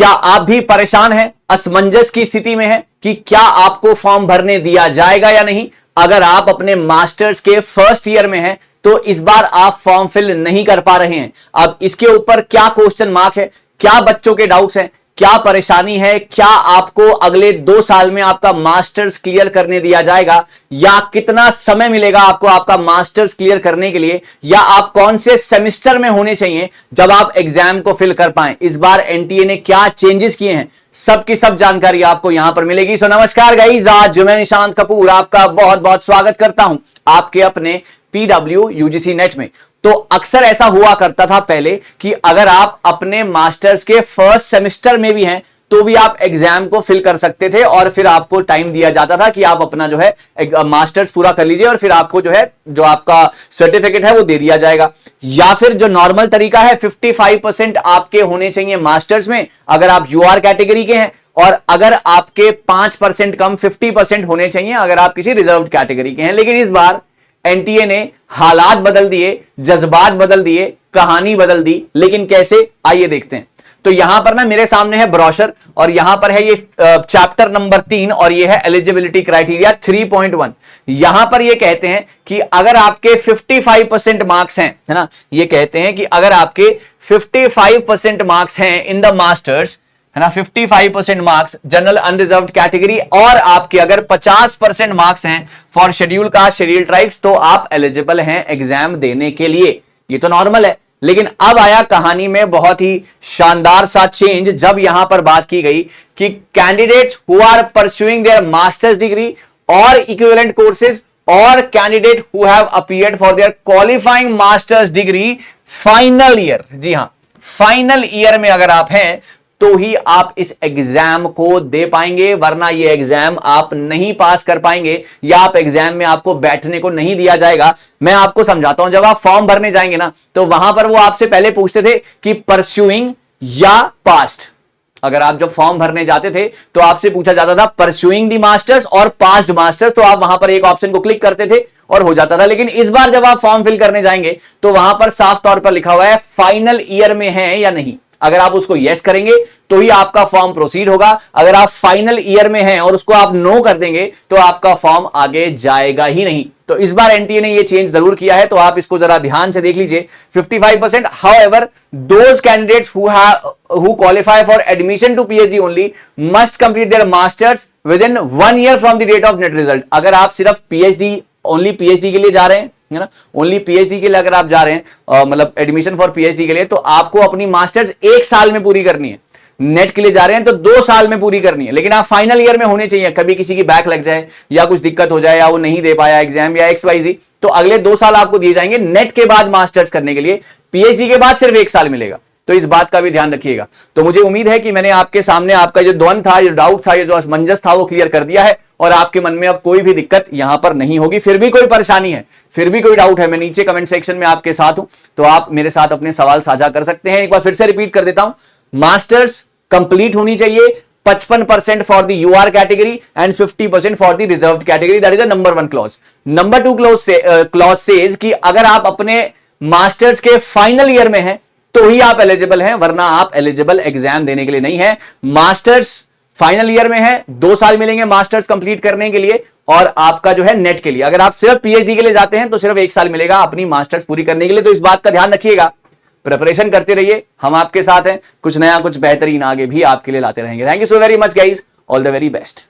क्या आप भी परेशान हैं, असमंजस की स्थिति में हैं कि क्या आपको फॉर्म भरने दिया जाएगा या नहीं? अगर आप अपने मास्टर्स के फर्स्ट ईयर में हैं तो इस बार आप फॉर्म फिल नहीं कर पा रहे हैं। अब इसके ऊपर क्या क्वेश्चन मार्क है, क्या बच्चों के डाउट्स हैं, क्या परेशानी है, क्या आपको अगले 2 साल में आपका मास्टर्स क्लियर करने दिया जाएगा, या कितना समय मिलेगा आपको आपका मास्टर्स क्लियर करने के लिए, या आप कौन से सेमेस्टर में होने चाहिए जब आप एग्जाम को फिल कर पाएं, इस बार एनटीए ने क्या चेंजेस किए हैं, सबकी सब जानकारी आपको यहां पर मिलेगी। सो नमस्कार गाइस, आज मैं निशांत कपूर आपका बहुत बहुत स्वागत करता हूं आपके अपने पीडब्ल्यू यूजीसी नेट में। तो अक्सर ऐसा हुआ करता था पहले कि अगर आप अपने मास्टर्स के फर्स्ट सेमेस्टर में भी हैं तो भी आप एग्जाम को फिल कर सकते थे और फिर आपको टाइम दिया जाता था कि आप अपना जो है मास्टर्स पूरा कर लीजिए और फिर आपको जो है जो आपका सर्टिफिकेट है वो दे दिया जाएगा। या फिर जो नॉर्मल तरीका है 55% आपके होने चाहिए मास्टर्स में अगर आप यूआर कैटेगरी के हैं, और अगर आपके 5% कम 50% होने चाहिए अगर आप किसी रिजर्व्ड कैटेगरी के हैं। लेकिन इस बार एनटीए ने हालात बदल दिए, जज्बात बदल दिए, कहानी बदल दी। लेकिन कैसे, आइए देखते हैं। तो यहां पर ना मेरे सामने है ब्रोशर और यहां पर है ये चैप्टर नंबर 3 और ये है एलिजिबिलिटी क्राइटेरिया 3.1। यहां पर ये कहते हैं कि अगर आपके 55% मार्क्स हैं, है ना, ये कहते हैं कि अगर आपके 55% मार्क्स हैं इन द मास्टर्स, है ना, 55% मार्क्स जनरल अनरिजर्व्ड कैटेगरी, और आपके अगर 50% मार्क्स हैं for schedule caste, schedule tribes, तो आप एलिजिबल हैं एग्जाम देने के लिए। ये तो नॉर्मल है। लेकिन अब आया कहानी में बहुत ही शानदार सा चेंज, जब यहां पर बात की गई कि candidates who are pursuing their masters degree और इक्विवेलेंट कोर्सेज और candidate who have appeared for their qualifying masters degree final year, जी हां, फाइनल ईयर में अगर आप हैं तो ही आप इस एग्जाम को दे पाएंगे, वरना ये एग्जाम आप नहीं पास कर पाएंगे या आप एग्जाम में आपको बैठने को नहीं दिया जाएगा। मैं आपको समझाता हूं। जब आप फॉर्म भरने जाएंगे ना तो वहां पर वो आपसे पहले पूछते थे कि परस्यूइंग या पास्ट। अगर आप जब फॉर्म भरने जाते थे तो आपसे पूछा जाता था परस्यूइंग दी मास्टर्स और पास्ट मास्टर्स, तो आप वहां पर एक ऑप्शन को क्लिक करते थे और हो जाता था। लेकिन इस बार जब आप फॉर्म फिल करने जाएंगे तो वहां पर साफ तौर पर लिखा हुआ है फाइनल ईयर में है या नहीं। अगर आप उसको यस करेंगे तो ही आपका फॉर्म प्रोसीड होगा। अगर आप फाइनल ईयर में हैं और उसको आप नो कर देंगे तो आपका फॉर्म आगे जाएगा ही नहीं। तो इस बार एनटीए ने ये चेंज जरूर किया है, तो आप इसको जरा ध्यान से देख लीजिए। 55%, however those candidates who qualify for admission to PhD only must complete their master's within 1 year from the date of NET result. अगर आप सिर्फ पीएचडी, ओनली पीएचडी के लिए जा रहे हैं, है ना, ओनली पीएचडी के लिए अगर आप जा रहे हैं, मतलब एडमिशन फॉर पीएचडी के लिए, तो आपको अपनी मास्टर्स 1 साल में पूरी करनी है। नेट के लिए जा रहे हैं तो 2 साल में पूरी करनी है। लेकिन आप फाइनल ईयर में होने चाहिए। कभी किसी की बैक लग जाए या कुछ दिक्कत हो जाए या वो नहीं दे पाया एग्जाम या XYZ, तो अगले 2 साल आपको दिए जाएंगे नेट के बाद मास्टर्स करने के लिए। पीएचडी के बाद सिर्फ 1 साल मिलेगा। तो इस बात का भी ध्यान रखिएगा। तो मुझे उम्मीद है कि मैंने आपके सामने आपका जो द्वंद था, जो डाउट था, जो असमंजस था, वो क्लियर कर दिया है और आपके मन में अब कोई भी दिक्कत यहां पर नहीं होगी। फिर भी कोई परेशानी है, फिर भी कोई डाउट है, मैं नीचे कमेंट सेक्शन में आपके साथ हूं, तो आप मेरे साथ अपने सवाल साझा कर सकते हैं। एक बार फिर से रिपीट कर देता हूं, मास्टर्स कंप्लीट होनी चाहिए, 55% for the UR category and 50% for the reserved category. That is a number 1 clause. Number 2 clause says कि अगर आप अपने मास्टर्स के फाइनल ईयर में हैं तो ही आप एलिजिबल हैं, वरना आप एलिजिबल एग्जाम देने के लिए नहीं है। मास्टर्स फाइनल ईयर में है, 2 साल मिलेंगे मास्टर्स कंप्लीट करने के लिए, और आपका जो है नेट के लिए, अगर आप सिर्फ पीएचडी के लिए जाते हैं तो सिर्फ 1 साल मिलेगा अपनी मास्टर्स पूरी करने के लिए। तो इस बात का ध्यान रखिएगा, प्रिपरेशन करते रहिए, हम आपके साथ हैं, कुछ नया कुछ बेहतरीन आगे भी आपके लिए लाते रहेंगे। Thank you so very much guys, all the very best.